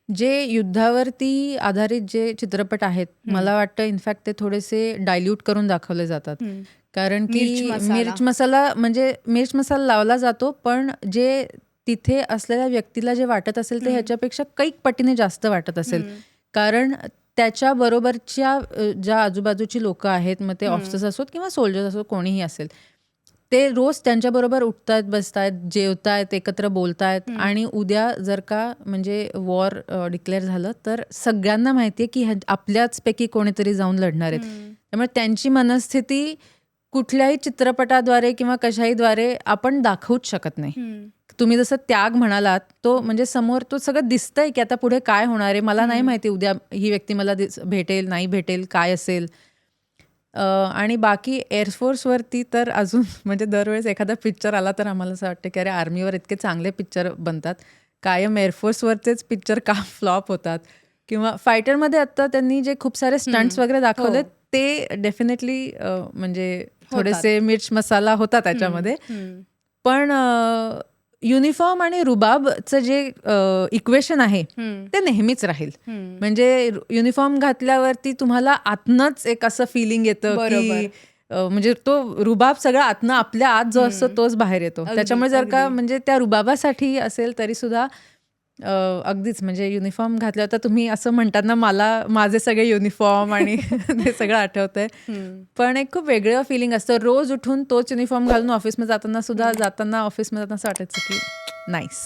जे युद्धावरती आधारित जे चित्रपट आहेत, मला वाटतं इनफॅक्ट ते थोडेसे डायल्यूट करून दाखवले जातात. कारण की मिर्च मसाला म्हणजे मिर्च मसाला लावला जातो, पण जे तिथे असलेल्या व्यक्तीला जे वाटत असेल ते ह्याच्यापेक्षा कैक पटीने जास्त वाटत असेल. कारण त्याच्या बरोबरच्या ज्या आजूबाजूची लोकं आहेत, मग ते ऑफिसर्स असोत किंवा सोल्जर्स असोत, कोणीही असेल, ते रोज त्यांच्याबरोबर उठतायत, बसतायत, जेवतायत, एकत्र बोलतायत आणि उद्या जर का म्हणजे वॉर डिक्लेअर झालं तर सगळ्यांना माहितीये की आपल्याचपैकी कोणीतरी जाऊन लढणार आहेत. त्यामुळे त्यांची मनस्थिती कुठल्याही चित्रपटाद्वारे किंवा कशाहीद्वारे आपण दाखवूच शकत नाही. तुम्ही जसं त्याग म्हणालात, तो म्हणजे समोर तो सगळं दिसतंय की आता पुढे काय होणार आहे, मला नाही माहिती उद्या ही व्यक्ती मला भेटेल, नाही भेटेल, काय असेल. आणि बाकी एअरफोर्सवरती तर अजून म्हणजे दरवेळेस एखादा पिक्चर आला तर आम्हाला असं वाटतं की अरे आर्मीवर इतके चांगले पिक्चर बनतात, कायम एअरफोर्सवरचेच पिक्चर का फ्लॉप होतात. किंवा फायटरमध्ये आता त्यांनी जे खूप सारे स्टंट्स वगैरे दाखवले ते डेफिनेटली म्हणजे थोडेसे मिर्च मसाला होता त्याच्यामध्ये. पण युनिफॉर्म आणि रुबाबचं जे इक्वेशन आहे ते नेहमीच राहील. म्हणजे युनिफॉर्म घातल्यावरती तुम्हाला आतनंच एक असं फिलिंग येतं की म्हणजे तो रुबाब सगळा आतनं आपल्या आत जो असतो तोच बाहेर येतो. त्याच्यामुळे जर का म्हणजे त्या रुबाबासाठी असेल तरी सुद्धा अगदीच म्हणजे युनिफॉर्म घातल्या तर तुम्ही असं म्हणतात ना, मला माझे सगळे युनिफॉर्म आणि ते सगळं आठवतंय. पण एक खूप वेगळं फिलिंग असतं. रोज उठून तोच युनिफॉर्म घालून ऑफिसमध्ये जाताना ऑफिसमध्ये जाताना असं वाटायचं की नाईस.